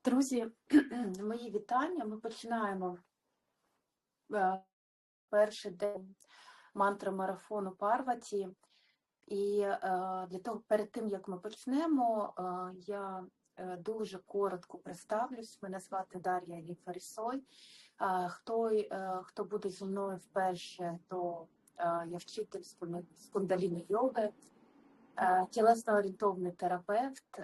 Друзі, мої вітання. Ми починаємо перший день мантри-марафону Парваті. І для того, перед тим, як ми почнемо, я дуже коротко представлюсь. Мене звати Дар'я Еліфарісой. Хто буде зі мною вперше, то я вчитель з кундаліні-йоги, тілесно-орієнтовний терапевт.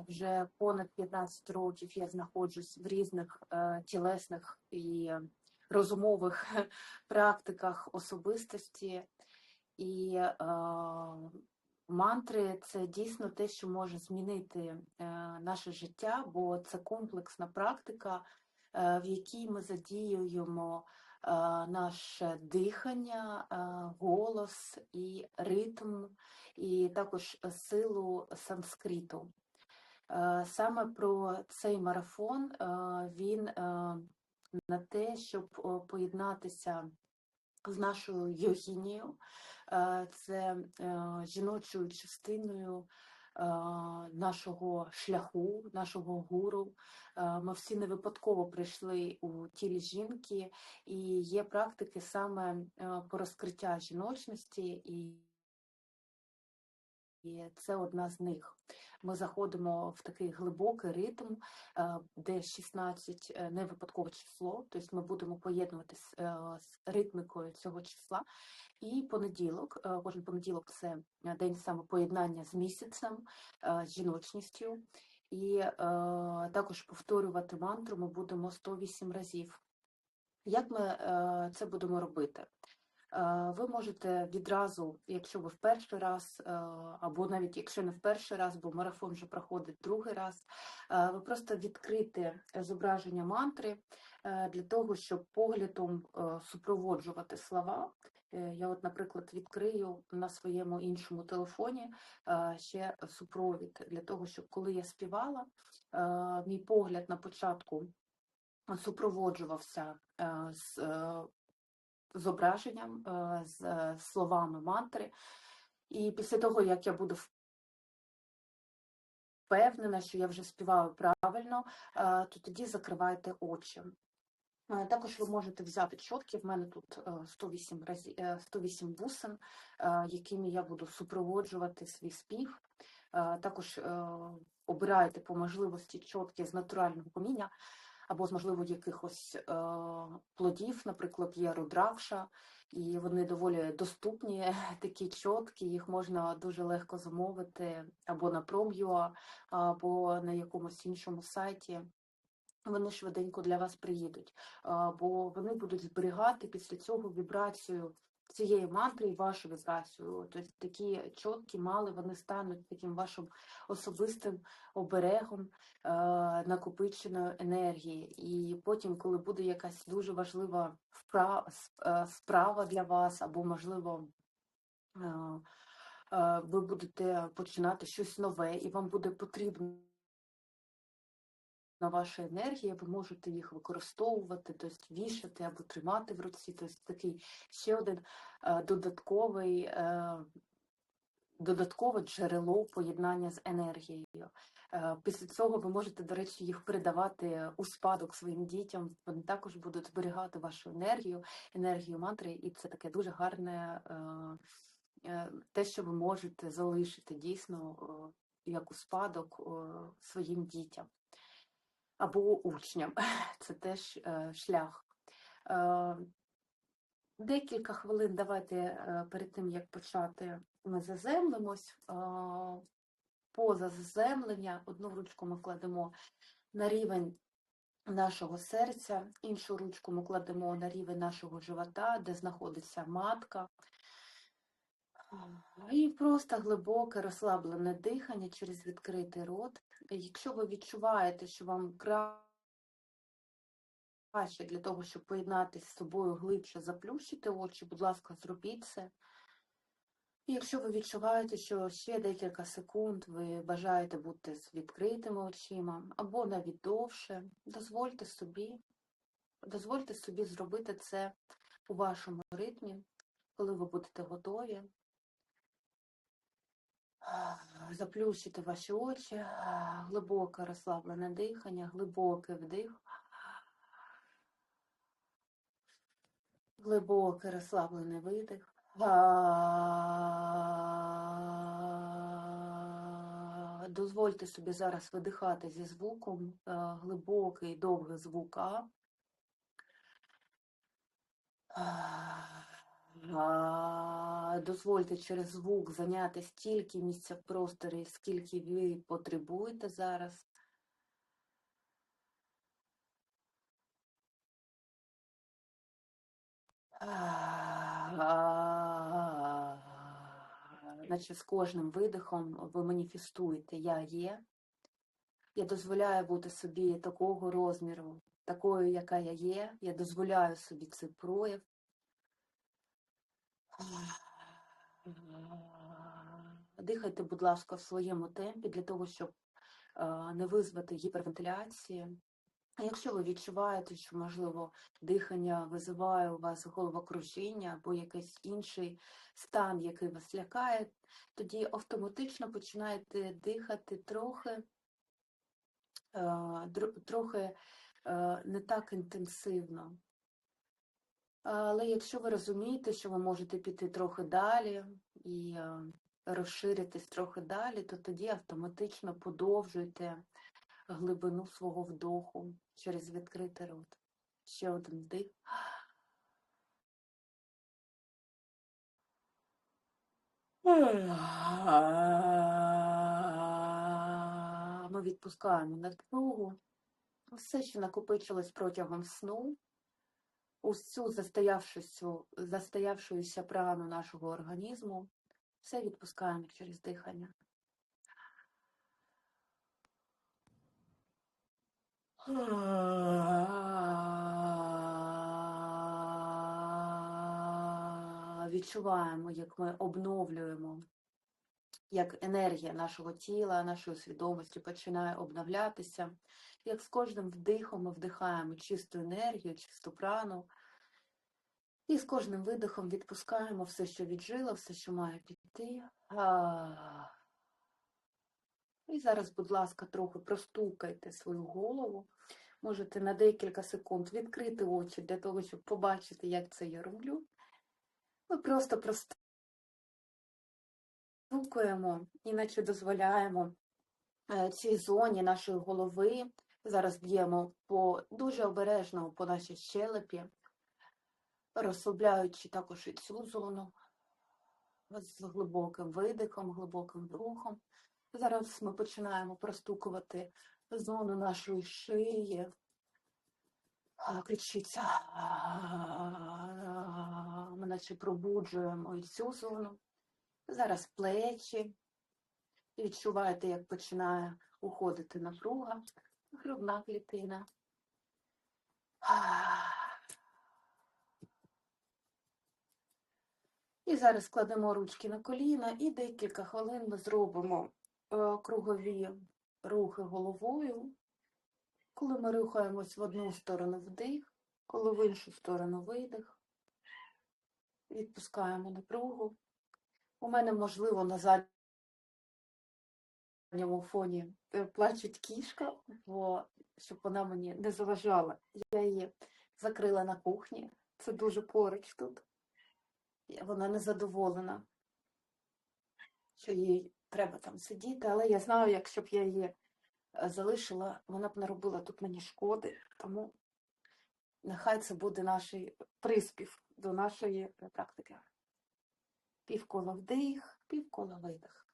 Вже понад 15 років я знаходжусь в різних тілесних і розумових практиках особистості. І мантри – це дійсно те, що може змінити наше життя, бо це комплексна практика, в якій ми задіюємо наше дихання, голос і ритм, і також силу санскриту. Саме про цей марафон він на те, щоб поєднатися з нашою йогінею, це жіночою частиною нашого шляху, нашого гуру. Ми всі не випадково прийшли у тілі жінки, і є практики саме по розкриття жіночності, і це одна з них. Ми заходимо в такий глибокий ритм, де 16 не випадкове число, тобто ми будемо поєднуватися з ритмікою цього числа. І понеділок, кожен понеділок – це день саме поєднання з місяцем, з жіночністю. І також повторювати мантру ми будемо 108 разів. Як ми це будемо робити? Ви можете відразу, якщо ви в перший раз, або навіть якщо не в перший раз, бо марафон вже проходить другий раз, ви просто відкрите зображення мантри для того, щоб поглядом супроводжувати слова. Я от, наприклад, відкрию на своєму іншому телефоні ще супровід, для того, щоб коли я співала, мій погляд на початку супроводжувався з зображенням, з словами мантри. І після того, як я буду впевнена, що я вже співаю правильно, то тоді закривайте очі. Також ви можете взяти чотки, в мене тут 108 бусин, якими я буду супроводжувати свій спів. Також обирайте по можливості чотки з натурального каміння, або з, можливо, якихось плодів, наприклад, є рудракша, і вони доволі доступні, такі чотки, їх можна дуже легко замовити або на Prom.ua, або на якомусь іншому сайті. Вони швиденько для вас приїдуть, бо вони будуть зберігати після цього вібрацію цієї мантри і вашу вібрацію. Тобто такі чотки мали, вони стануть таким вашим особистим оберегом накопиченої енергії. І потім, коли буде якась дуже важлива справа для вас, або, можливо, ви будете починати щось нове, і вам буде потрібно на ваші енергії, ви можете їх використовувати, тобто вішати або тримати в руці. Тобто такий ще один додаткове джерело поєднання з енергією. Після цього ви можете, до речі, їх передавати у спадок своїм дітям. Вони також будуть зберігати вашу енергію мантри, і це таке дуже гарне те, що ви можете залишити дійсно як у спадок своїм дітям або учням. Це теж шлях. Декілька хвилин давайте перед тим, як почати, ми заземлимось. Поза заземлення одну ручку ми кладемо на рівень нашого серця, іншу ручку ми кладемо на рівень нашого живота, де знаходиться матка. І просто глибоке розслаблене дихання через відкритий рот. Якщо ви відчуваєте, що вам краще для того, щоб поєднатися з собою глибше, заплющити очі, будь ласка, зробіть це. І якщо ви відчуваєте, що ще декілька секунд ви бажаєте бути з відкритими очима, або навіть довше, дозвольте собі зробити це у вашому ритмі, коли ви будете готові. Заплющити ваші очі, глибоке розслаблене дихання, глибокий вдих, глибокий розслаблений видих. Дозвольте собі зараз видихати зі звуком, глибокий, довгий звук А. Дозвольте через звук зайняти стільки місця в просторі, скільки ви потребуєте зараз. Наче з кожним видихом ви маніфестуєте «Я є». Я дозволяю бути собі такого розміру, такою, яка я є. Я дозволяю собі цей прояв. Дихайте, будь ласка, в своєму темпі, для того, щоб не визвати гіпервентиляції. А якщо ви відчуваєте, що, можливо, дихання визиває у вас головокружіння або якийсь інший стан, який вас лякає, тоді автоматично починаєте дихати трохи не так інтенсивно. Але якщо ви розумієте, що ви можете піти трохи далі і розширитись трохи далі, то тоді автоматично подовжуйте глибину свого вдоху через відкритий рот. Ще один вдих. Ми відпускаємо напругу. Все, що накопичилось протягом сну, ось цю застоявшуюся прану нашого організму, все відпускаємо через дихання. Відчуваємо, як ми обновлюємо, як енергія нашого тіла, нашої свідомості починає обновлятися, як з кожним вдихом ми вдихаємо чисту енергію, чисту прану, і з кожним видихом відпускаємо все, що віджило, все, що має піти. І зараз, будь ласка, трохи простукайте свою голову. Можете на декілька секунд відкрити очі для того, щоб побачити, як це я роблю. Ми просто простукуємо, іначе дозволяємо цій зоні нашої голови. Зараз б'ємо дуже обережно по нашій щелепі, розслабляючи також і цю зону з глибоким видихом, глибоким вдохом. Зараз ми починаємо простукувати зону нашої шиї, ключиця. Ми наче пробуджуємо і цю зону. Зараз плечі. Відчуваєте, як починає уходити напруга, грудна клітина. І зараз кладемо ручки на коліна і декілька хвилин ми зробимо кругові рухи головою. Коли ми рухаємось в одну сторону вдих, коли в іншу сторону видих. Відпускаємо напругу. У мене, можливо, на задньому фоні плачуть кішка, щоб вона мені не заважала. Я її закрила на кухні. Це дуже поруч тут. Вона незадоволена, що їй треба там сидіти, але я знаю, якщо б я її залишила, вона б наробила тут мені шкоди, тому нехай це буде наш приспів до нашої практики. Півкола вдих, півкола видих.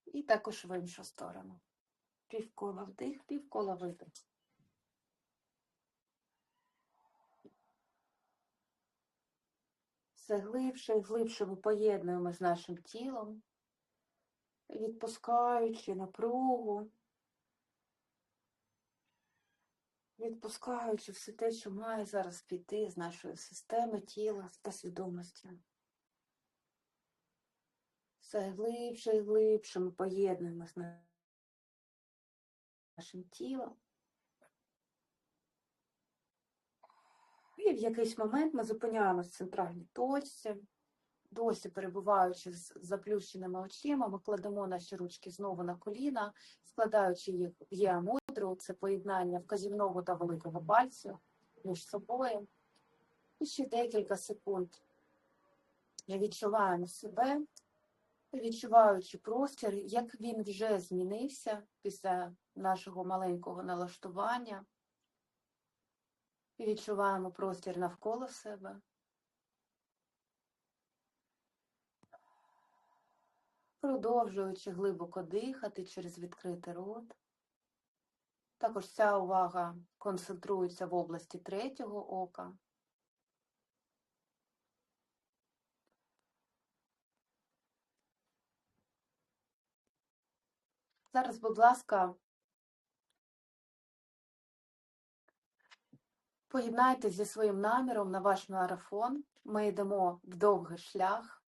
І також в іншу сторону. Півкола вдих, півкола видих. Все глибше і глибше ми поєднуємо з нашим тілом, відпускаючи напругу, відпускаючи все те, що має зараз піти з нашої системи тіла та свідомості. Все глибше і глибше ми поєднуємо з нашим тілом. І в якийсь момент ми зупиняємося в центральній точці, досі перебуваючи з заплющеними очима, ми кладемо наші ручки знову на коліна, складаючи їх в є-мудру, це поєднання вказівного та великого пальцю між собою. І ще декілька секунд відчуваємо себе, відчуваючи простір, як він вже змінився після нашого маленького налаштування. І відчуваємо простір навколо себе. Продовжуючи глибоко дихати через відкритий рот. Також вся увага концентрується в області третього ока. Зараз, будь ласка, поєднайтеся зі своїм наміром на ваш марафон. Ми йдемо в довгий шлях.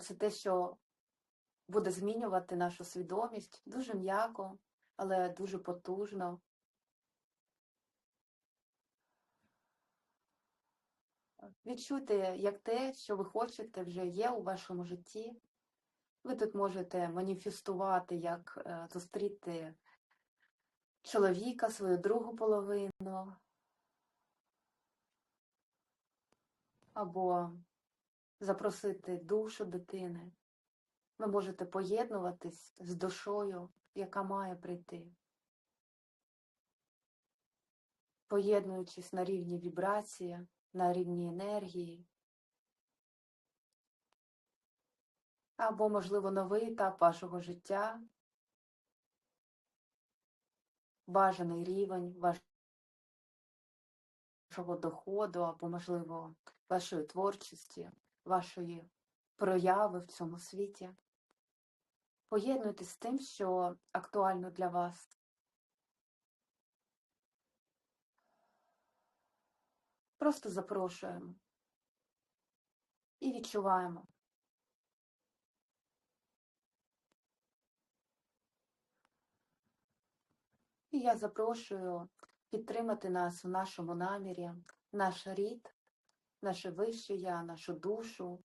Це те, що буде змінювати нашу свідомість дуже м'яко, але дуже потужно. Відчуйте, як те, що ви хочете, вже є у вашому житті. Ви тут можете маніфестувати, як зустріти чоловіка, свою другу половину, або запросити душу дитини. Ви можете поєднуватись з душою, яка має прийти. Поєднуючись на рівні вібрації, на рівні енергії. Або, можливо, новий етап вашого життя, бажаний рівень вашого доходу, або, можливо, вашої творчості, вашої прояви в цьому світі. Поєднуйтесь з тим, що актуально для вас. Просто запрошуємо і відчуваємо. І я запрошую підтримати нас в нашому намірі, наш рід, наше вище я, нашу душу,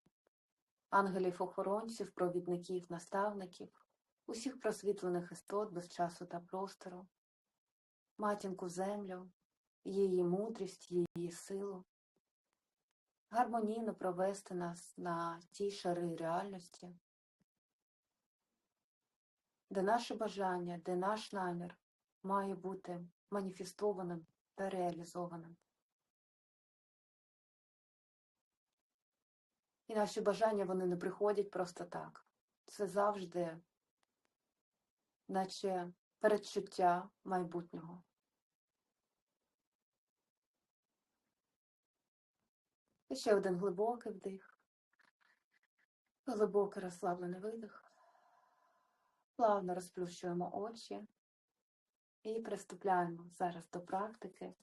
ангелів-охоронців, провідників, наставників, усіх просвітлених істот без часу та простору, матінку землю, її мудрість, її силу, гармонійно провести нас на ті шари реальності, де наше бажання, де наш намір має бути маніфестованим та реалізованим. І наші бажання, вони не приходять просто так. Це завжди, наче передчуття майбутнього. І ще один глибокий вдих, глибокий розслаблений видих. Плавно розплющуємо очі і приступаємо зараз до практики.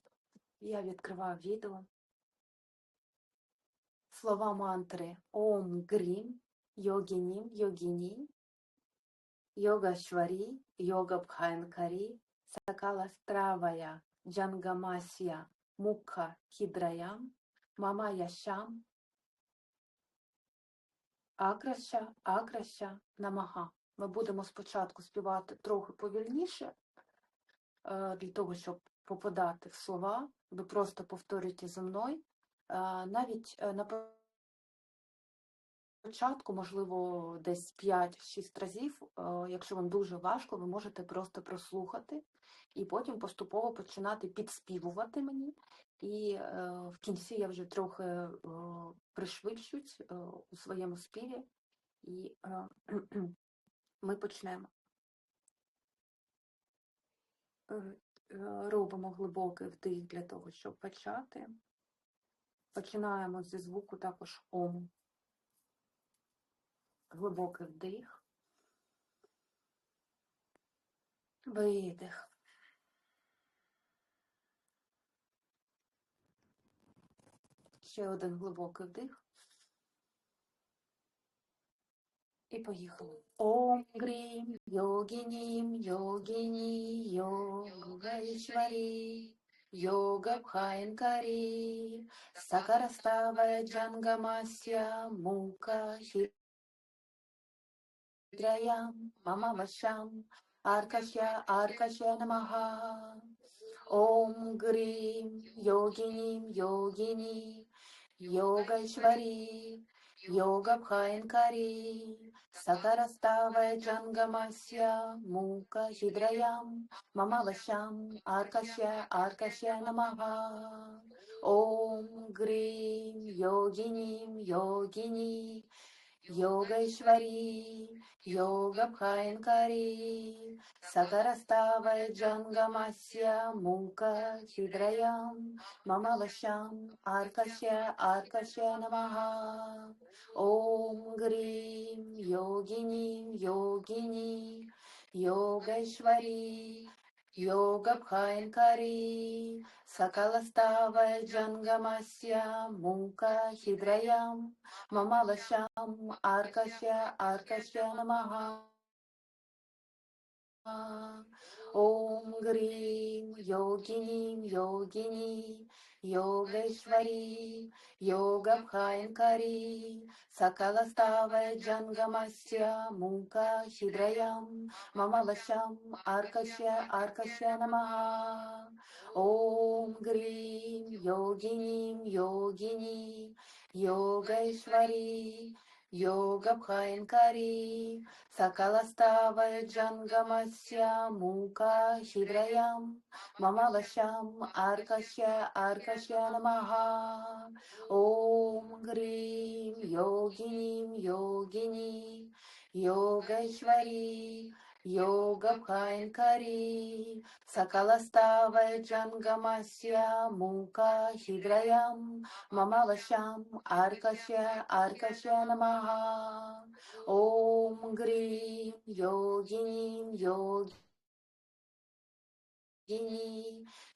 Я відкриваю відео. Слова мантри Ом Грім, Йогінім, Йогіні, Йогашварі, Йога Бхайнкарі, Сакала Стравая, Джангамасія, Мукха Хідраям, Мама Яшам, Акраща, Намага. Ми будемо спочатку співати трохи повільніше, для того, щоб попадати в слова. Ви просто повторюйте за мною. Навіть на початку, можливо, десь 5-6 разів, якщо вам дуже важко, ви можете просто прослухати і потім поступово починати підспівувати мені. І в кінці я вже трохи пришвидшусь у своєму співі, і ми почнемо. Робимо глибокий вдих для того, щоб почати. Починаємо зі звуку також Ом. Глибокий вдих. Видих. Ще один глибокий вдих. І поїхали. Ом Грім, Йогінім, Йогіні, Йогайшварі, Yoga Bhayankari, Sakarastava Jangamasya Muka Hidrayam Mama Vasham Arkashya Namaha. Om Grim Yogini Yogeshwari Yoga Bhayankari Sakarastava Jangamasya Muka Hidrayam Mama Vasham Arkashya Namaha. Om Grim Yogini Yogeshwari Yoga Bhayankari Sakarastava Jangamasya Muka Hidrayam Mama Vasham Arkashya Namaha. Om Grim Yogini Yogeshwari Yoga Bhayankari Sakalastava Jangamasya Muka Hidrayam Mama Vasham Arkashya Namaha. Om Grim Yogini Yogeshwari Yoga Bhayankari Sakalastava Jangamasya Muka Hidrayam Mama Vasham Arkashya Namaha. Om Grim Yogini Yogeshwari Yoga Bhayankari Sakalastava Jangamasya Muka Hidrayam Mama Vasham Arkashya Namaha. Om Grim Yogini Yogeshwari Yoga Bhayankari Sakalastava Jangamasya Muka Hidrayam Mama Vasham Arkashya Namaha. Om Grim Yogini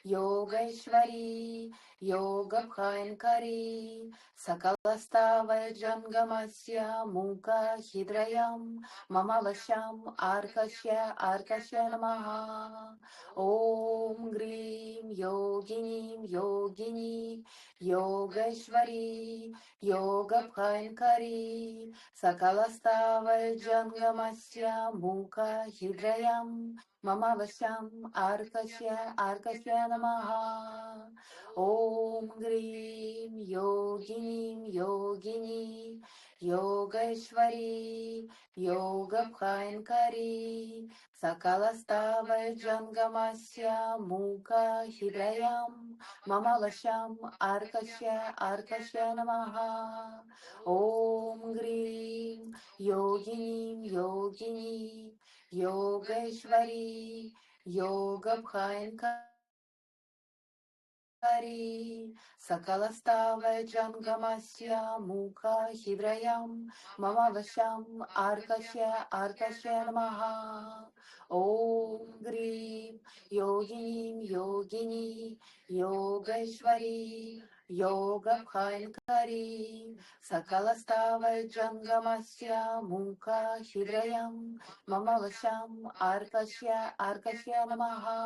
Yogeshwari Yoga Bhayankari Sakalastava Jangamasya Muka Hidrayam Mama Vasham Arkashya Namaha. Om Grim Yogini Yogeshwari Yoga Bhayankari Sakalastava Jangamasya Muka Hidrayam Mama Vasham Arkashya Namaha. Om Grim Yogini Yogeshwari Yoga Bhayankari Sakalastava Jangamasya Muka Hidrayam Mama Vasham Arkashya Namaha. Om Grim Yogini Yogeshwari Yoga Bhayankari Sakalastava Jangamasya Muka Hidrayam Mama Vasham Arkashya Namaha. Om Grim Yogini Yogeshwari Yoga Bhayankari Sakalastava Jangamasya Muka Hidrayam Mama Vasham Arkashya Namaha.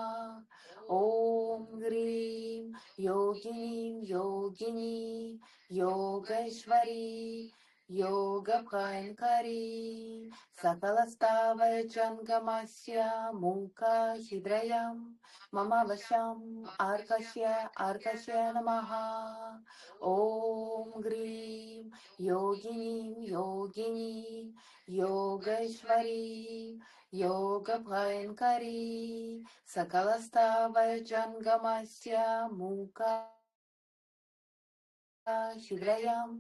Om Grim Yogini Yogeshwari Yoga Bhayankari Sakalastava Jangamasya Muka Hidrayam Mama Vasham Arkashya Namaha. Om Grim Yogini Yogeshwari Yoga Bhayankari Sakalastava Jangamasya Muka Hidrayam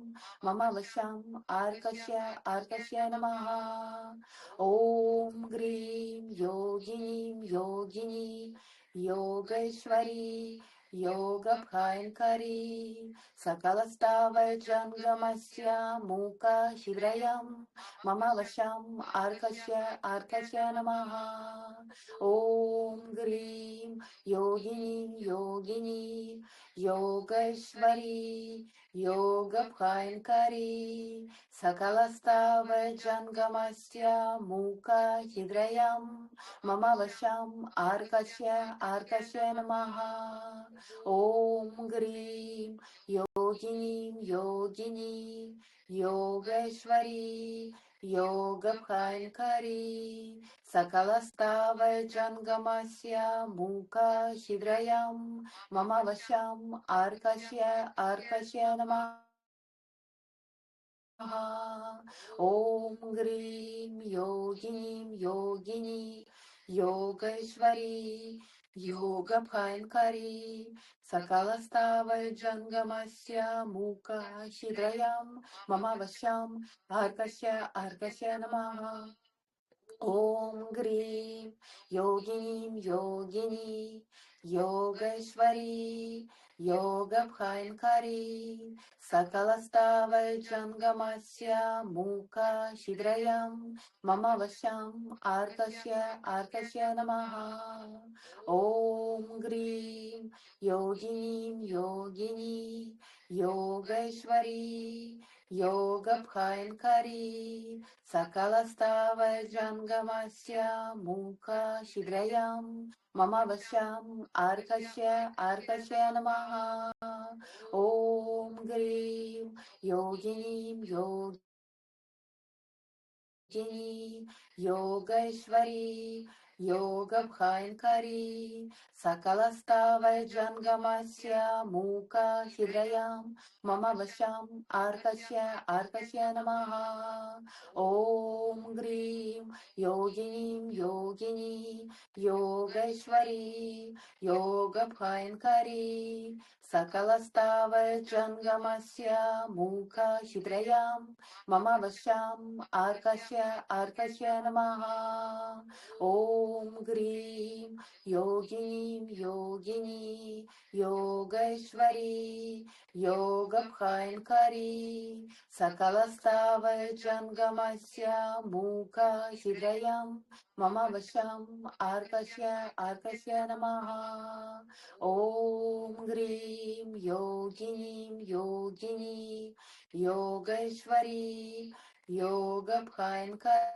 Mama Vasham Arkashya Namaha. Om Grim Yogini Yogeshwari Yoga Bhayankari Sakalastava Jangamasya Muka Hidrayam Mama Vasham Arkashya Namaha. Om Grim Yogini Yogeshwari Yoga Bhayankari Sakalastava Jangamasya Muka Hidrayam Mama Vasham Arkashya Namaha. Om Grim Yogini Yogeshwari Yoga Bhayankari Sakalastava Jangamasya Muka Hidrayam Mama Vasham Arkashya Namaha. Om Grim Yogini Yogeshwari Yoga Bhayankari Sakalastava Jangamasya Muka Hidrayam Mama Vasham Arkashya Namaha. Om Grim Yogini Yogeshwari Yoga Bhayankari Sakalastava Jangamasya Muka Hidrayam Mama Vasham Arkashya Namaha. Om Grim Yogini Yogeshwari Yoga Bhayankari Sakalastava Jangamasya Muka Hidrayam Mama Vasham Arkashya Namaha. Om Grim Yogini Yogeshwari Yoga Bhayankari Sakalastava Jangamasya Muka Hidrayam Mama Vasham Arkashya Namaha. Om Grim Yogini Yogeshwari Yoga Bhayankari Sakalastava Jangamasya Muka Hidrayam Mama Vasham Arkashya Namaha. Om Grim Yogini Yogeshwari Yoga Bhayankari Sakalastava Jangamasya Muka Hidrayam Mama Vasham Arkashya Namaha. Om Grim Yogini Yogeshwari Yoga Bhayankari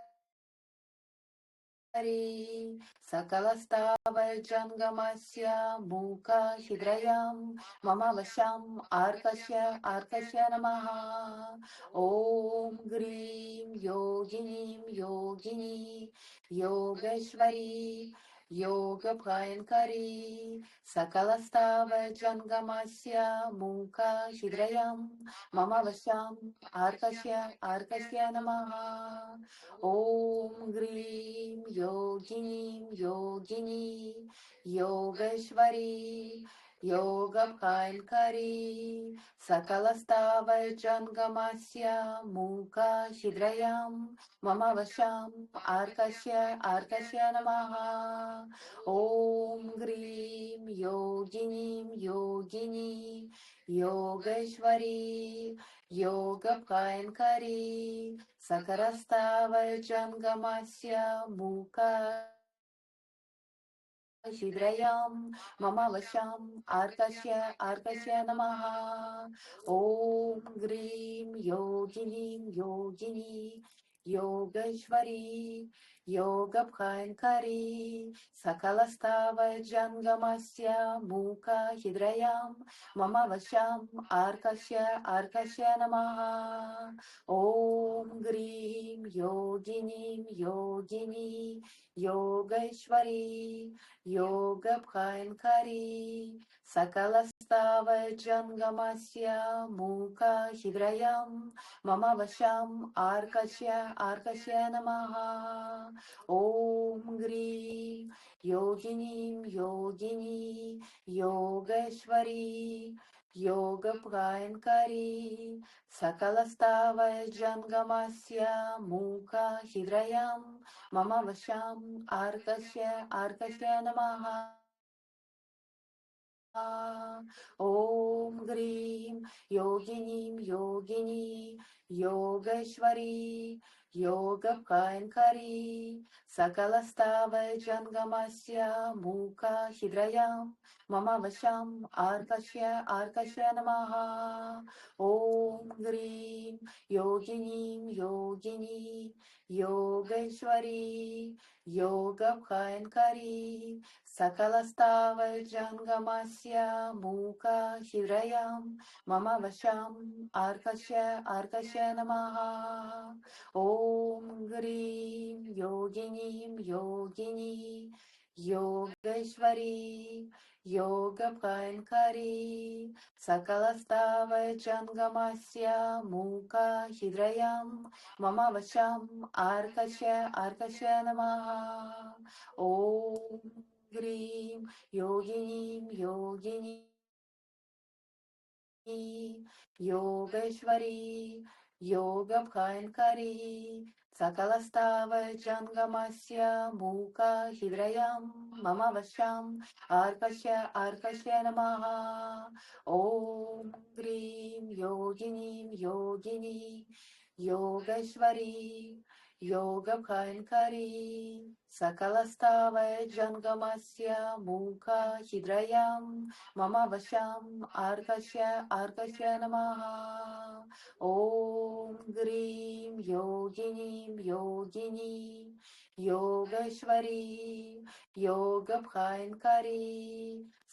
Sakalastava Jangamasya Muka Hidrayam Mama Vasham Arkashya Namaha. Om Grim Yogini Yogeshwari Yoga Bhayankari Sakalastava Jangamasya Muka Hidrayam Mama Vasham Arkashya Namaha. Om Grim Yogini Yogeshwari Yoga Bhayankari Sakalastava Jangamasya Muka Hidrayam Mama Vasham Arkashya Namaha. Om Grim Yogini Yogeshwari Yoga Bhayankari Sakarastava Jangamasya Muka Hidrayam Mama Vasham Arkashya Namaha. Om Grim Yogini Yogeshwari Yoga Bhayankari Sakalastava Jangamasya Muka Hidrayam Mama Vasham Arkashya Namaha. Om Grim Yogini Yogeshwari Yoga Bhayankari Sakalastava Jangamasya Muka Hidrayam Mama Vasham Arkashya Namaha. Om Grim Yogini Yogeshwari Yoga Bhayankari Sakalastava Jangamasya Muka Hidrayam Mama Vasham Arkashya Namaha. Om Grim Yogini Yogeshwari योगभयङ्करी सकलस्तावैजङ्गमस्य मूकहिद्रयां मम वशम् आर्कस्य नमः ॐ ह्रीं योगिनी योगेश्वरी योगभयङ्करी सकलस्तावैजङ्गमस्य मूकहिद्रयां मम वशम् आर्कस्य नमः ॐ ह्रीं योगिनी योगेश्वरी योगभयङ्करी सकलस्तावैजङ्गमस्य मूकहिद्रयां मम वशम् आर्कस्य नमः ॐ ह्रीं योगिनी योगेश्वरी योगभयङ्करी सकलस्तावैजङ्गमस्य मूकहिद्रयां मम वशम् आर्कस्य नमः ॐ ह्रीं योगिनी योगेश्वरी योगभयङ्करी सकलस्तावैजङ्गमस्य मूकहिद्रयां मम वशम् आर्कस्य नमः ॐ ह्रीं योगिनी योगेश्वरी योगभयङ्करी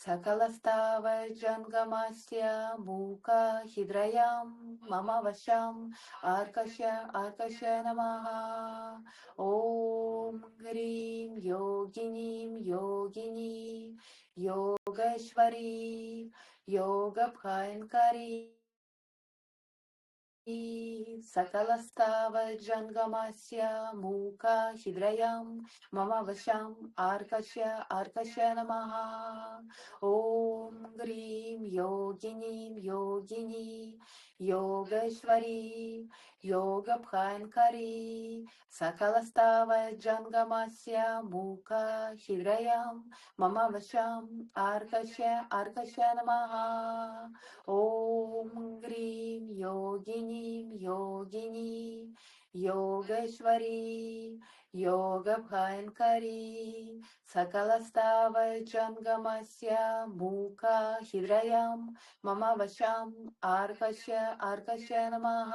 सकलस्तावैजङ्गमस्य मूकहिद्रयां मम वशम् आर्कस्य नमः ॐ ह्रीं योगिनी योगेश्वरी योगभयङ्करी सकलस्तावैजङ्गमस्य मूकहिद्रयां मम वशम् आर्कस्य नमः ॐ ह्रीं योगिनी योगेश्वरी योगभयङ्करी सकलस्तावैजङ्गमस्य मूकहिद्रयां मम वशम् आर्कस्य नमः ॐ ह्रीं योगिनी योगेश्वरी योगभयङ्करी सकलस्तावैजङ्गमस्य मूकहिद्रयां मम वशम् आर्कस्य नमः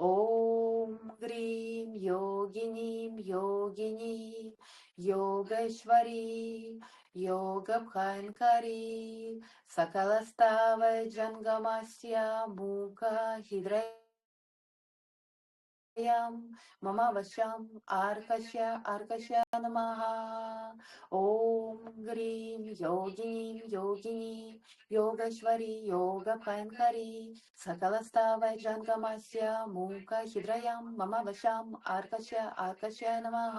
ॐ ह्रीं योगिनी योगेश्वरी योगभयङ्करी सकलस्तावैजङ्गमस्य मूकहिद्रयां मम वशम् आर्कस्य नमः ॐ ह्रीं योगिनी योगेश्वरी योगभयङ्करी सकलस्तावैजङ्गमस्य मूकहिद्रयां मम वशम् आर्कस्य नमः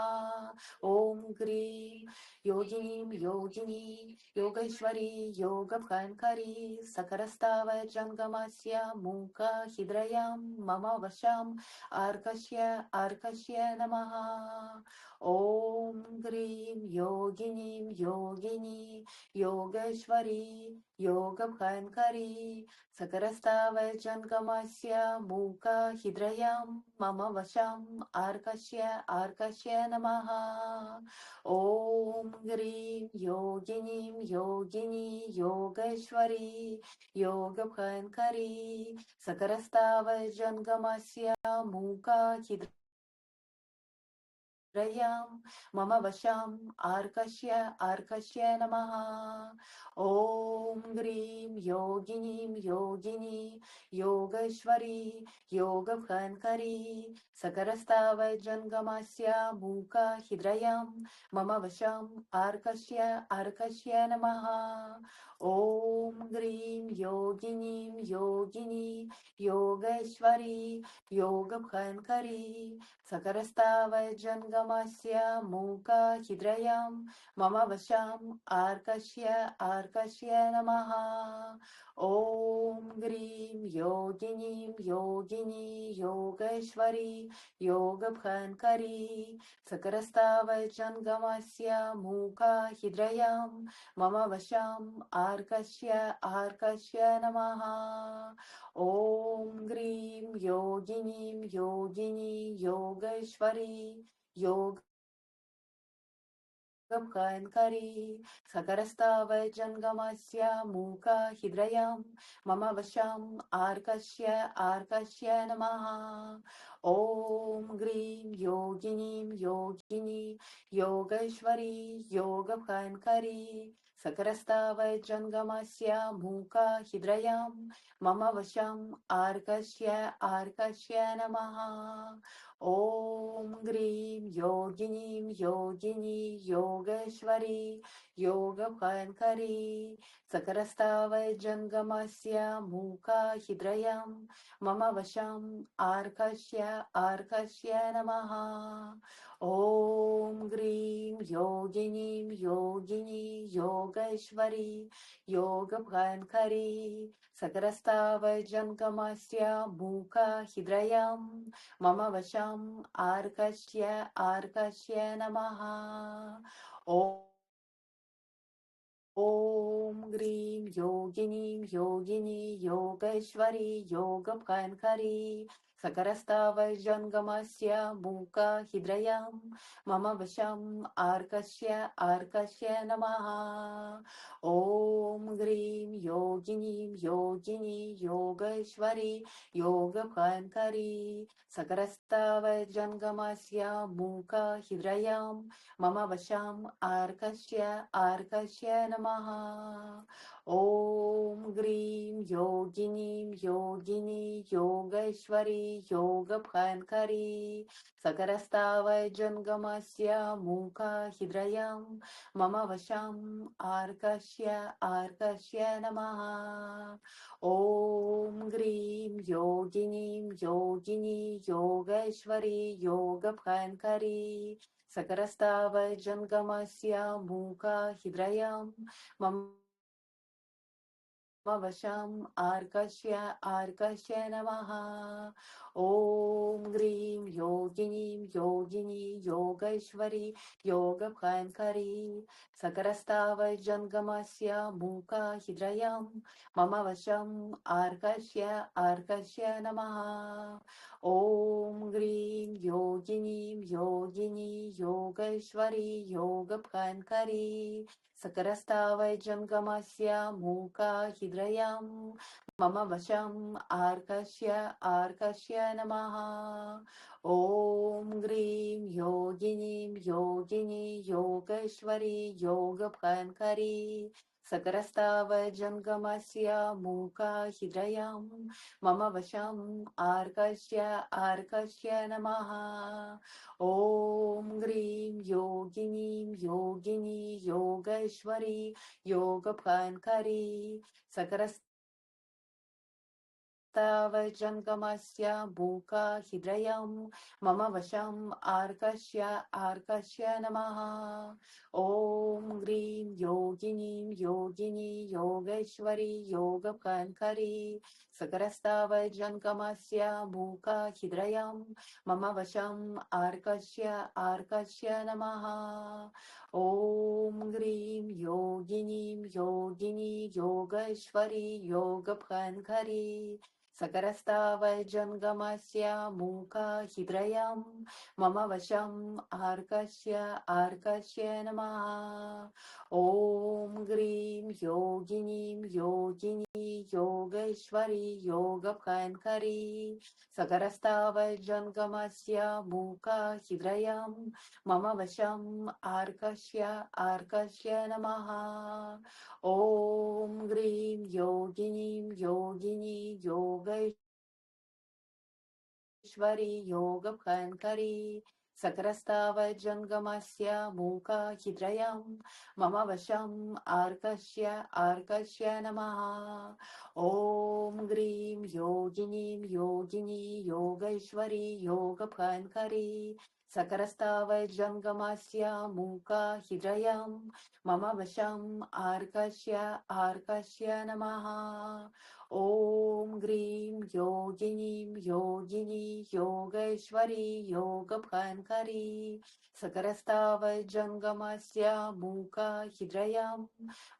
ॐ ह्रीं योगिनी योगेश्वरी योगभयङ्करी सकलस्तावैजङ्गमस्य मूकहिद्रयां मम वशम् आर्कस्य नमः ॐ ह्रीं योगिनी योगेश्वरी योगभयङ्करी सकलस्तावैजङ्गमस्य मूकहिद्रयां मम वशम् आर्कस्य नमः ॐ ह्रीं योगिनी योगेश्वरी योगभयङ्करी सकलस्तावैजङ्गमस्य मूकहिद्रयां मम वशम् आर्कस्य नमः ॐ ह्रीं योगिनी योगेश्वरी योगभयङ्करी सकलस्तावैजङ्गमस्य मूकहिद्रयां मम वशम् आर्कस्य नमः ॐ ह्रीं योगिनी योगेश्वरी योगभयङ्करी सकलस्तावैजङ्गमस्य मूकहिद्रयां मम वशम् आर्कस्य नमः ॐ ग्रीं योगिनीं योगिनी योगेश्वरी योगभ्रंकरी सकरस्तावजङ्गमस्य मूका हृदयं मम वशम् आर्कस्य नमः ॐ ग्रीं योगिनीं योगिनी योगेश्वरी योग भयङ्करी सकरस्तावजङ्गमस्य मूका हृदयं मम वशम् आर्कस्य नमः ॐ ग्रीं योगिनीं योगिनी योगेश्वरी योगभयङ्करी सकरस्तावजङ्गमस्य मूका हृदयं मम वशम् आर्कस्य नमः ॐ ग्रीं योगिनीं योगिनी योगेश्वरी योगभयङ्करी सकरस्तावजङ्गमस्य मूका हृदयं मम वशम् आर्कस्य नमः ॐ ग्रीं योगिनीं योगिनी योगेश्वरी योगभयङ्करी सकरस्तावजङ्गमस्य मूका हृदयं मम वशम् आर्कस्य नमः ॐ ग्रीं योगिनीं योगिनी योगेश्वरी योगभयङ्करी सकरस्तावजङ्गमस्य मूका हृदयं मम वशम् आर्कस्य नमः ॐ ग्रीं योगिनीं योगिनी योगेश्वरी योगभयङ्करी सकरस्तावजङ्गमस्य मूका हृदयं मम वशम् आर्कस्य नमः ॐ ग्रीं योगिनीं योगिनी योगेश्वरी योगभयङ्करी सकरस्तावजङ्गमस्य मूका हृदयं मम वशम् आर्कस्य नमः ॐ ग्रीं योगिनीं योगिनी योगेश्वरी योगभयङ्करी सकरस्तावजङ्गमस्य मूका हृदयं मम वशम् आर्कस्य नमः ॐ ग्रीं योगिनीं योगिनी योगेश्वरी योगभयङ्करी सकरस्तावजङ्गमस्य मूका हृदयं मम वशम् आर्कस्य नमः ॐ ग्रीं योगिनीं योगिनी योगेश्वरी योगभयङ्करी सकरस्तावजङ्गमस्य मूका हृदयं मम वशम् आर्कस्य नमः ॐ ग्रीं योगिनीं योगिनी योगेश्वरी योगभयङ्करी सकरस्तावजङ्गमस्य मूका हृदयं मम वशम् आर्कस्य नमः ॐ ग्रीं योगिनीं योगिनी योगेश्वरी योगभयङ्करी सकरस्तावजङ्गमस्य मूका हृदयं मम वशम् आर्कस्य नमः ॐ ग्रीं योगिनीं योगिनी योगेश्वरी योगभयङ्करी सकरस्तावजङ्गमस्य मूका हृदयं मम वशम् आर्कस्य नमः ॐ ग्रीं योगिनीं योगिनी योगेश्वरी योगभयङ्करी सकरस्तावजङ्गमस्य मूका हृदयं मम वशम् आर्कस्य नमः ॐ ग्रीं योगिनीं योगिनी योगेश्वरी योगभयङ्करी सकरस्तावजङ्गमस्य मूका हृदयं मम वशम् आर्कस्य नमः ॐ ग्रीं योगिनीं योगिनी योगेश्वरी योगभयङ्करी सकरस्तावज्जङ्गमस्य मूकाहिद्रयं मम वशम् आर्कस्य नमः ॐ ग्रीं योगिनीं योगिनी योगैश्वरी योगफन्करी सकरस्तावज्जङ्गमस्य मूकाहिद्रयं मम वशम् आर्कस्य नमः ॐ ग्रीं योगिनीं योगिनी योगैश्वरी योगफन्करी सकरस्तावज्जङ्गमस्य मूकाहिद्रयं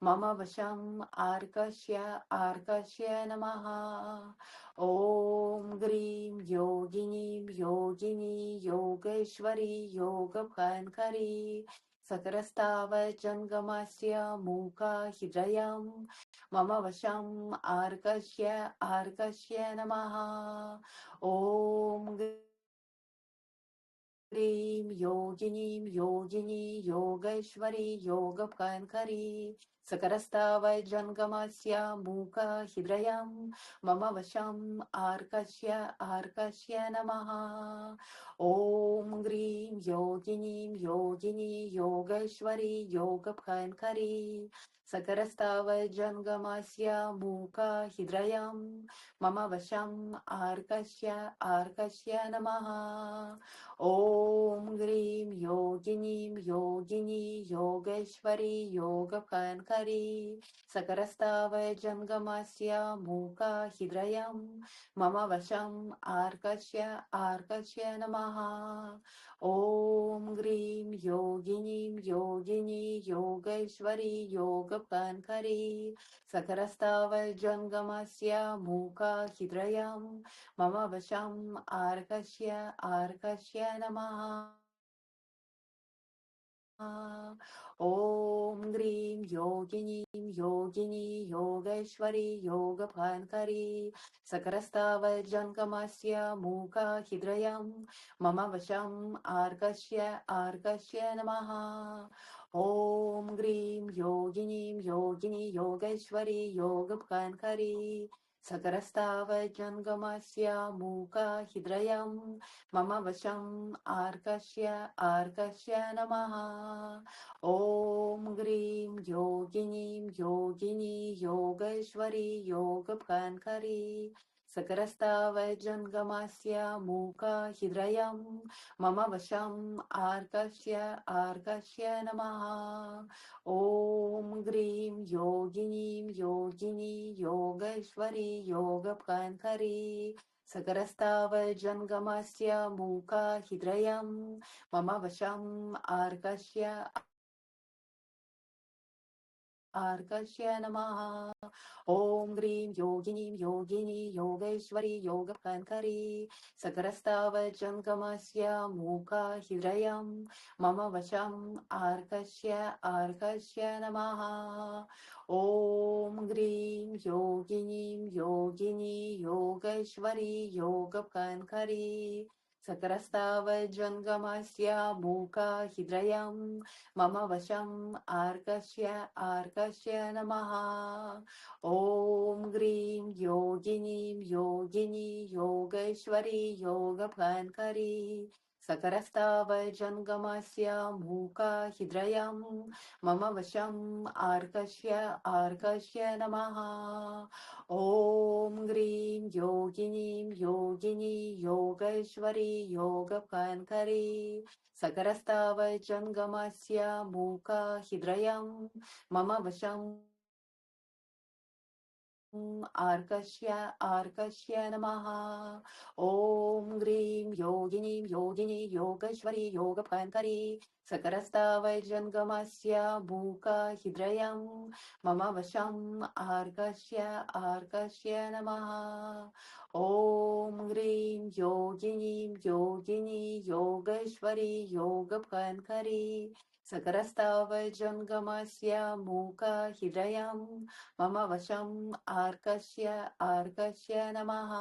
मम वशम् आर्कस्य नमः ॐ ग्रीं योगिनीं योगिनी योगैश्वरी योगफन्करी सकरस्तावज्जङ्गमस्य मूकाहिद्रयं मम वशम् आर्कस्य नमः ॐ ग्रीं योगिनीं योगिनी योगैश्वरी योगफन्करी सकरस्तावज्जङ्गमस्य मूकाहिद्रयं मम वशम् आर्कस्य नमः ॐ ग्रीं योगिनीं योगिनी योगैश्वरी योगफन्करी सकरस्तावज्जङ्गमस्य मूकाहिद्रयं मम वशम् आर्कस्य नमः ॐ ग्रीं योगिनीं योगिनी योगैश्वरी योगफन्करी सकरस्तावज्जङ्गमस्य मूकाहिद्रयं मम वशम् आर्कस्य नमः ॐ ग्रीं योगिनीं योगिनी योगैश्वरी योगफन्करी सकरस्तावज्जङ्गमस्य मूकाहिद्रयं मम वशम् आर्कस्य नमः ॐ ग्रीं योगिनीं योगिनी योगैश्वरी योगफन्करी सकरस्तावज्जङ्गमस्य मूकाहिद्रयं मम वशम् आर्कस्य नमः ॐ ग्रीं योगिनीं योगिनी योगैश्वरी योगफन्करी सकरस्तावज्जङ्गमस्य मूकाहिद्रयं मम वशम् आर्कस्य नमः ॐ ग्रीं योगिनीं योगिनी योगैश्वरी योगफन्करी सकरस्तावज्जङ्गमस्य मूकाहिद्रयं मम वशम् आर्कस्य नमः ॐ ग्रीं योगिनीं योगिनी योगैश्वरी योगफन्करी सकरस्तावज्जङ्गमस्य मूकाहिद्रयं मम वशम् आर्कस्य नमः ॐ ग्रीं योगिनीं योगिनी योगैश्वरी योगफन्करी सकरस्तावज्जङ्गमस्य मूकाहिद्रयं मम वशम् आर्कस्य नमः ॐ ग्रीं योगिनीं योगिनी योगैश्वरी योगफन्करी सकरस्तावज्जङ्गमस्य मूकाहिद्रयं मम वशम् आर्कस्य नमः ॐ ग्रीं योगिनीं योगिनी योगैश्वरी योगफन्करी सकरस्तावज्जङ्गमस्य मूकाहिद्रयं मम वशम् आर्कस्य नमः ॐ ग्रीं योगिनीं योगिनी योगैश्वरी योगफन्करी सकरस्तावज्जङ्गमस्य मूकाहिद्रयं मम वशम् आर्कस्य नमः ॐ ग्रीं योगिनीं योगिनी योगैश्वरी योगफन्करी सकरस्तावज्जङ्गमस्य मूकाहिद्रयं मम वशम् आर्कस्य नमः ॐ ग्रीं योगिनीं योगिनी योगैश्वरी योगफन्करी सकरस्तावज्जङ्गमस्य मूकाहिद्रयं मम वशम् आर्कस्य नमः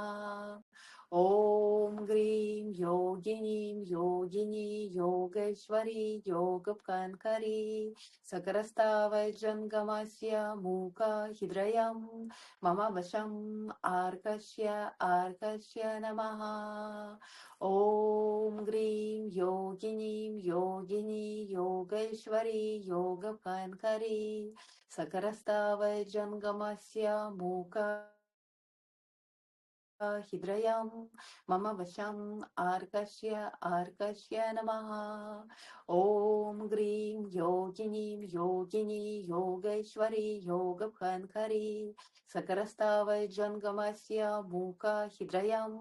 ॐ ग्रीं योगिनीं योगिनी योगैश्वरी योगफन्करी सकरस्तावज्जङ्गमस्य मूकाहिद्रयं मम वशम् आर्कस्य नमः ॐ ॐ ग्रीं योगिनीं योगिनी योगैश्वरी योगभङ्करी सकरस्तावैर्जङ्गमस्य मूका हृदयं मम वशम् आर्कस्य नमः ॐ ग्रीं योगिनीं योगिनी योगैश्वरी योगभङ्करी सकरस्तावैर्जङ्गमस्य मूका हृदयं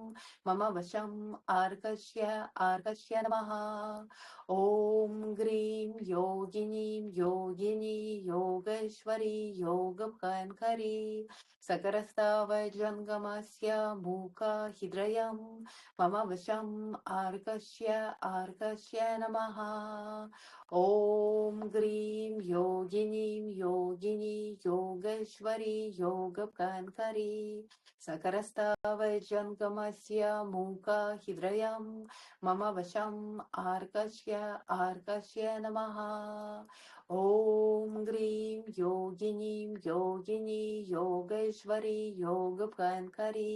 मम वशम् आर्कस्य नमः ॐ ग्रीं योगिनीं योगिनी योगैश्वरी योगभङ्करी सकरस्तावैर्जङ्गमस्य मूका हृदयं मम वशम् आर्कस्य नमः ॐ ग्रीं योगिनीं योगिनी योगैश्वरी योगभङ्करी सकरस्तावैर्जङ्गमस्य मूका हृदयं मम वशम् आर्कस्य नमः ॐ ग्रीं योगिनीं योगिनी योगैश्वरी योगभङ्करी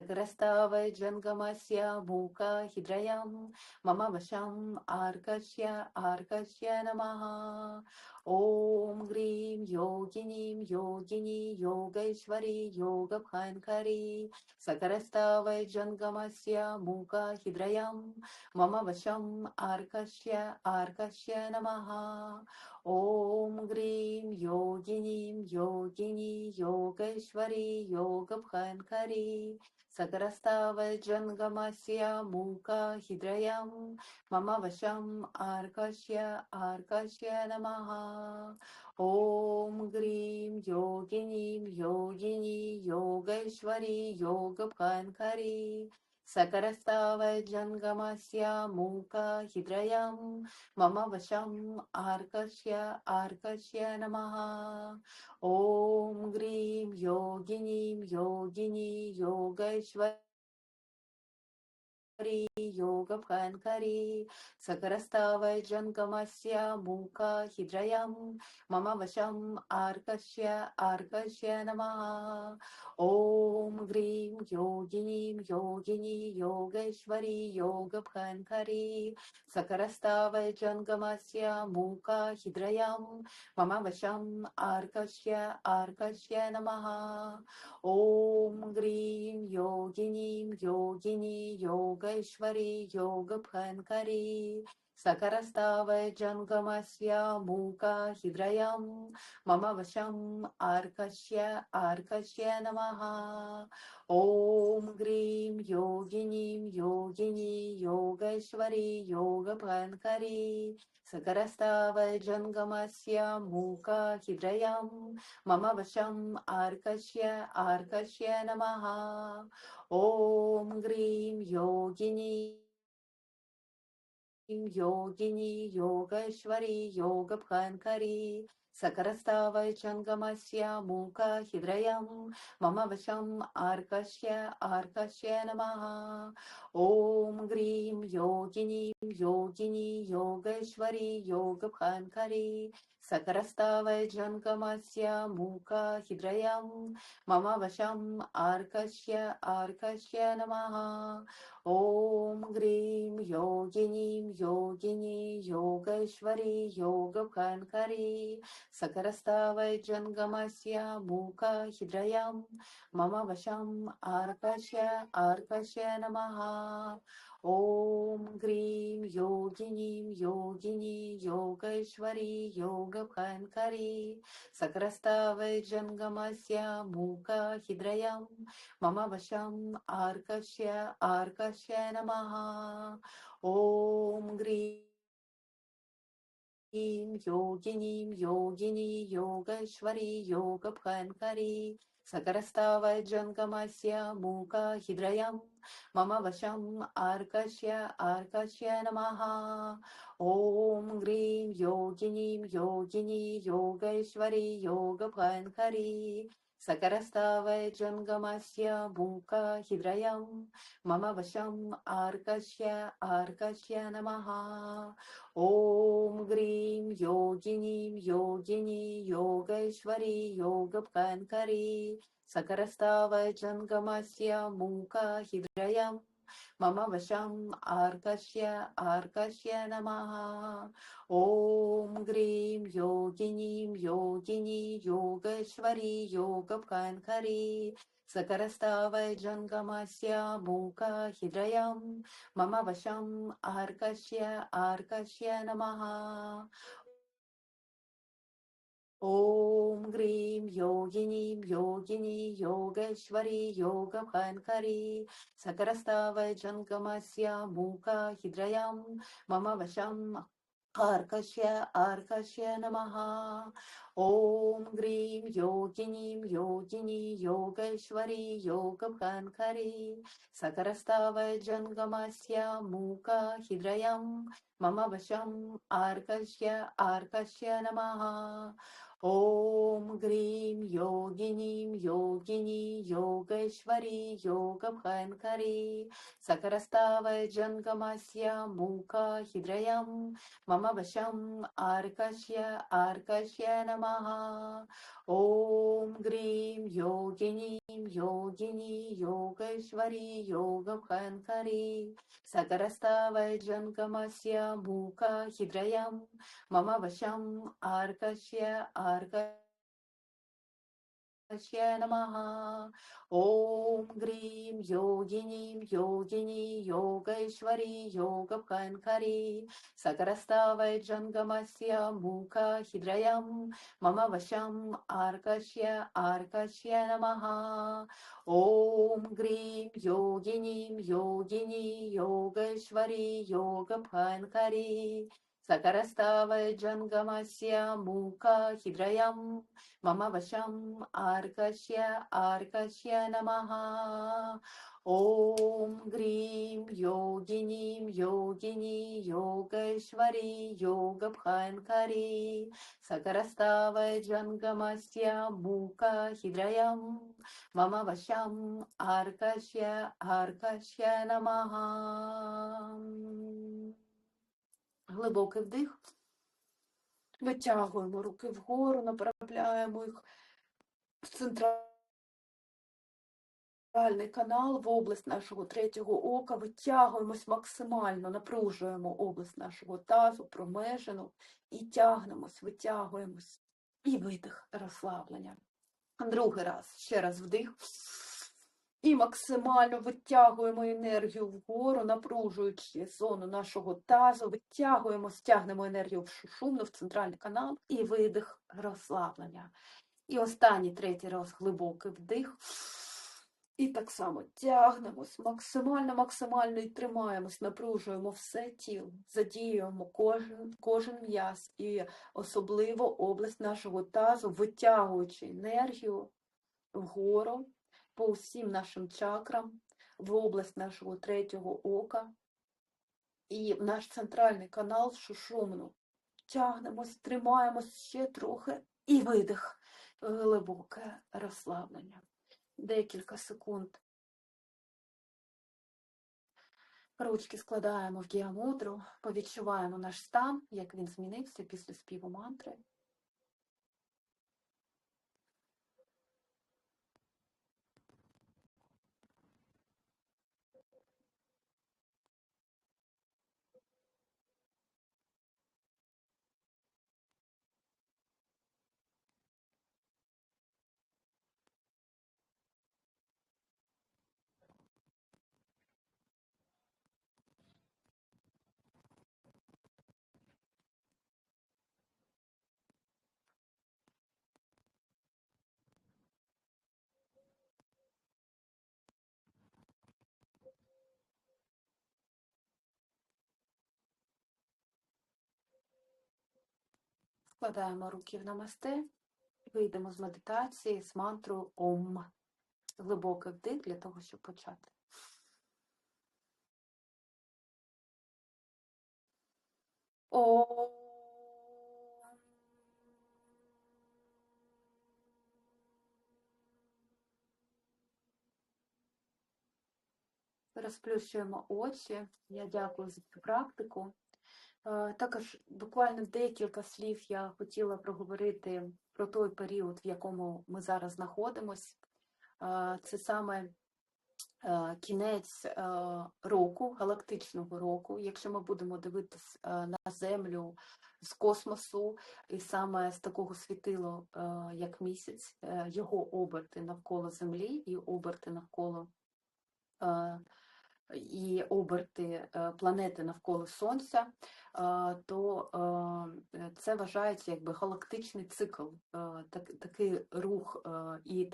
सकरस्तावैर्जङ्गमस्य मूका हृदयं मम वशम् आर्कस्य नमः ॐ ग्रीं योगिनीं योगिनी योगैश्वरी योगभङ्करी सकरस्तावैर्जङ्गमस्य मूका हृदयं मम वशम् आर्कस्य नमः ॐ ग्रीं योगिनीं योगिनी योगैश्वरी योगभङ्करी सकरस्तावैर्जङ्गमस्य मूका हृदयं मम वशम् आर्कस्य नमः ॐ ग्रीं योगिनीं योगिनी योगैश्वरी योगभङ्करी सकरस्तावैर्जङ्गमस्य मूका हृदयं मम वशम् आर्कस्य नमः ॐ ग्रीं योगिनीं योगिनी योगैश्वरी योगभङ्करी सकरस्तावैर्जङ्गमस्य मूका हृदयं मम वशम् आर्कस्य नमः ॐ ग्रीं योगिनीं योगिनी योगैश्वरी योगभङ्करी सकरस्तावैर्जङ्गमस्य मूका हृदयं मम वशम् आर्कस्य नमः ॐ ग्रीं योगिनीं योगिनी योगैश्वरी योगभङ्करी सकरस्तावैर्जङ्गमस्य मूका हृदयं मम वशम् आर्कस्य नमः ॐ ग्रीं योगिनीं योगिनी योगैश्वरी योगभङ्करी सकरस्तावैर्जङ्गमस्य मूका हृदयं मम वशम् आर्कस्य नमः ॐ ग्रीं योगिनीं योगिनी योगैश्वरी योगभङ्करी सकरस्तावैर्जङ्गमस्य मूका हृदयं मम वशम् आर्कस्य नमः ॐ ग्रीं योगिनीं योगिनी योगैश्वरी योगभङ्करी सकरस्तावैर्जङ्गमस्य मूका हृदयं मम वशम् आर्कस्य नमः ॐ ग्रीं योगिनीं योगिनी योगैश्वरी योगभङ्करी सकरस्तावैर्जङ्गमस्य मूका हृदयं मम वशम् आर्कस्य नमः ॐ ग्रीं योगिनीं योगिनी योगैश्वरी योगभङ्करी सकरस्तावैर्जङ्गमस्य मूका हृदयं मम वशम् आर्कस्य नमः ॐ ग्रीं योगिनीं योगिनी योगैश्वरी योगभङ्करी सकरस्तावैर्जङ्गमस्य मूका हृदयं मम वशम् आर्कस्य नमः ॐ ग्रीं योगिनीं योगिनी योगैश्वरी योगभङ्करी Sakarastavai Jangamasya Muka Hidrayam Mama Vasham Arkashya Namaha. Om Grim Yogini Yogeshwari Yogabhankari Sakarastava Jangamasya Muka Hidrayam Mama Vasham Arkashya Namaha. Om Grim Yogini Yogeshwari Yogabhankari Sakarastava Jangamasya Muka Hidrayam Mama Vasham Arkashya Namaha. Om Grim Yogini Yogeshwari Yogabhankari Sakarastava Jangamasya Muka Hidrayam Mama Vasham Arkashya Namaha. Om Grim Yogini Yogeshwari Yogabhankari Sakarastava Jangamasya Muka Hidrayam Mama Vasham Arkashya Namaha. Om Grim Yogini Yogeshwari Yogabhankari Sakarastava Jangamasya Muka Hidrayam Mama Vasham Arkashya Namaha. Om Grim Yogini Yogeshwari Yogabhankari Sakarastava Jangamasya Muka Hidrayam Mama Vasham Arkashya Namaha. Om Grim Yogini Yogeshwari Yogabhankari Sakarastava Jangamasya Muka Hidrayam Mama Vasham Arkashya Namaha. Om Grim Yogini Yogeshwari Yogabhankari Sakarastava Jangamasya Muka Hidrayam Mama Vasham Arkashya Namaha. Om Grim Yogini Yogeshwari Yogabhankari Sakarastava Jangamasya Muka Hidrayam Mama Vasham Arkashya Namaha. Глибокий вдих. Витягуємо руки вгору, направляємо їх в центральний канал, в область нашого третього ока. Витягуємось максимально, напружуємо область нашого тазу, промежину і тягнемось, витягуємось. І видих, розслаблення. Другий раз, ще раз вдих. І максимально витягуємо енергію вгору, напружуючи зону нашого тазу, витягуємо, стягнемо енергію в шумну, в центральний канал і видих, розслаблення. І останній, третій раз глибокий вдих. І так само тягнемось максимально і тримаємось, напружуємо все тіло, задіюємо кожен м'яз і особливо область нашого тазу, витягуючи енергію вгору, по всім нашим чакрам, в область нашого третього ока і в наш центральний канал шушумну. Тягнемось, тримаємось ще трохи і видих. Глибоке розслаблення. Декілька секунд. Ручки складаємо в діамудру, повідчуваємо наш стан, як він змінився після співу мантри. Складаємо руки в намасте, вийдемо з медитації з мантрою Ом. Глибокий вдих для того, щоб почати. Ом. Розплющуємо очі. Я дякую за цю практику. Також буквально декілька слів я хотіла проговорити про той період, в якому ми зараз знаходимося. Це саме кінець року, галактичного року. Якщо ми будемо дивитись на Землю з космосу, і саме з такого світила, як місяць, його оберти навколо Землі і оберти навколо і оберти планети навколо Сонця, то це вважається якби галактичний цикл, такий рух і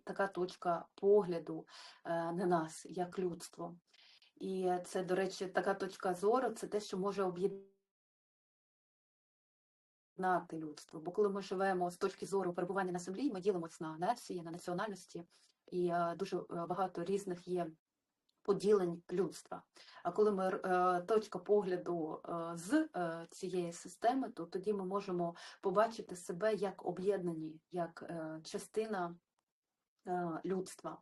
така точка погляду на нас, як людство. І це, до речі, така точка зору, це те, що може об'єднати людство. Бо коли ми живемо з точки зору перебування на землі, ми ділимося на нації, на національності, і дуже багато різних є поділень людства. А коли ми точка погляду з цієї системи, то тоді ми можемо побачити себе як об'єднані, як частина людства.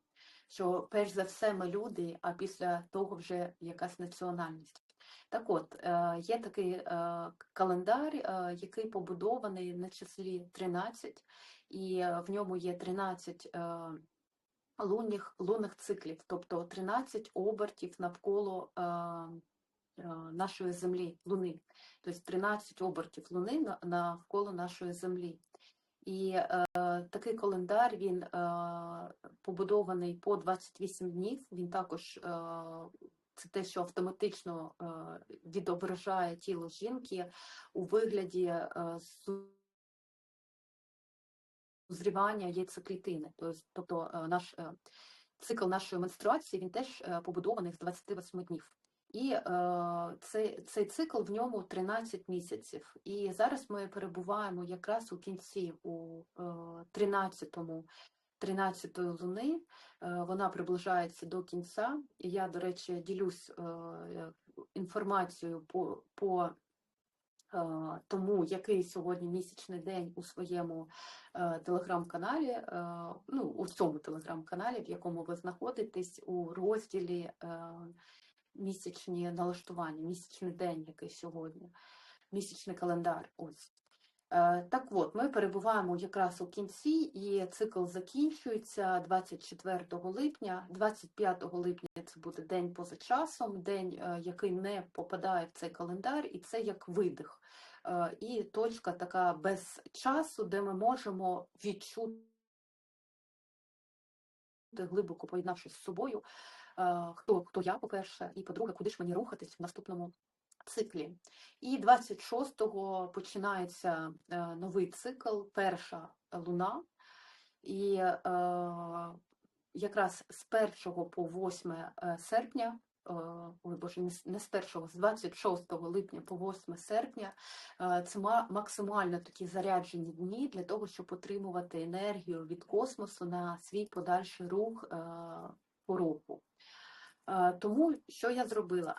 Що перш за все ми люди, а після того вже якась національність. Так от, є такий календар, який побудований на числі 13, і в ньому є 13 лунних циклів, тобто 13 обертів навколо нашої Землі, Луни. Тобто 13 обертів Луни навколо нашої Землі. І такий календар, він побудований по 28 днів, він також, це те, що автоматично відображає тіло жінки у вигляді узрівання яйцеклітини. Тобто цикл нашої менструації, він теж побудований з 28 днів. І цей цикл, в ньому 13 місяців. І зараз ми перебуваємо якраз у кінці, у 13-ї луни, вона приближається до кінця. І я, до речі, ділюсь інформацією по тому, який сьогодні місячний день у своєму телеграм-каналі, у цьому телеграм-каналі, в якому ви знаходитесь, у розділі місячні налаштування, місячний день, який сьогодні, місячний календар. Ось. Так от, ми перебуваємо якраз у кінці, і цикл закінчується 24 липня. 25 липня це буде день поза часом, день, який не попадає в цей календар, і це як видих. І точка така без часу, де ми можемо відчути, глибоко поєднавшись з собою, хто я, по-перше, і по-друге, куди ж мені рухатись в наступному циклі. І 26-го починається новий цикл, перша луна, і якраз з 1 по 8 серпня, не з 1, з 26 липня по 8 серпня, це максимально такі заряджені дні для того, щоб отримувати енергію від космосу на свій подальший рух по року. Тому що я зробила,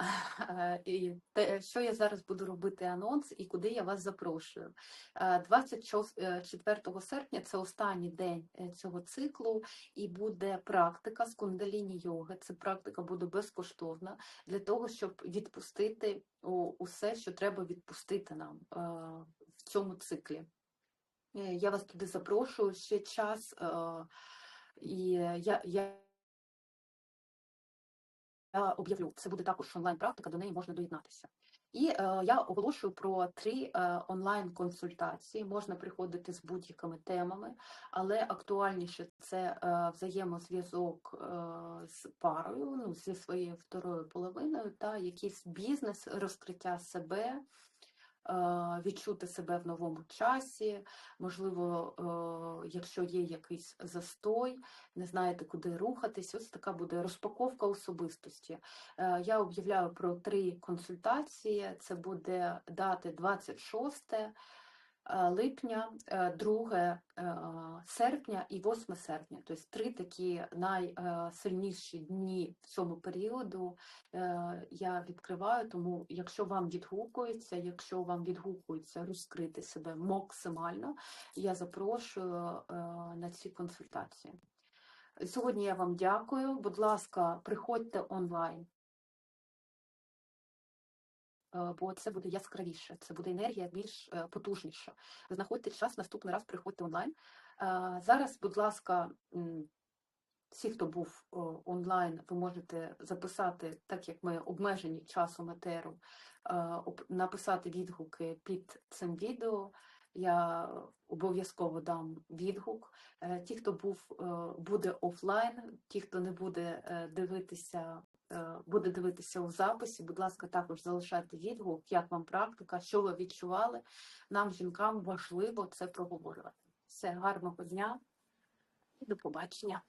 і що я зараз буду робити анонс, і куди я вас запрошую. 24 серпня – це останній день цього циклу, і буде практика з кундаліні-йоги. Ця практика буде безкоштовна для того, щоб відпустити усе, що треба відпустити нам в цьому циклі. Я вас туди запрошую, ще час, і я об'явлю, це буде також онлайн-практика, до неї можна доєднатися. І я оголошую про 3 онлайн-консультації. Можна приходити з будь-якими темами, але актуальніше це взаємозв'язок з парою, зі своєю второю половиною, та якийсь бізнес, розкриття себе, відчути себе в новому часі, можливо, якщо є якийсь застой, не знаєте, куди рухатись, ось така буде розпаковка особистості. Я об'являю про 3 консультації, це буде дати 26 липня, 2 серпня і 8 серпня. Тобто 3 такі найсильніші дні в цьому періоду я відкриваю, тому якщо вам відгукується розкрити себе максимально, я запрошую на ці консультації. Сьогодні я вам дякую. Будь ласка, приходьте онлайн, бо це буде яскравіше, це буде енергія більш потужніша. Знаходьте час, наступний раз приходьте онлайн. Зараз, будь ласка, всі, хто був онлайн, ви можете записати, так як ми обмежені часом етеру, написати відгуки під цим відео. Я обов'язково дам відгук. Ті, хто буде офлайн, ті, хто не буде дивитися у записі, будь ласка, також залишайте відгук, як вам практика, що ви відчували. Нам, жінкам, важливо це проговорювати. Все, гарного дня і до побачення.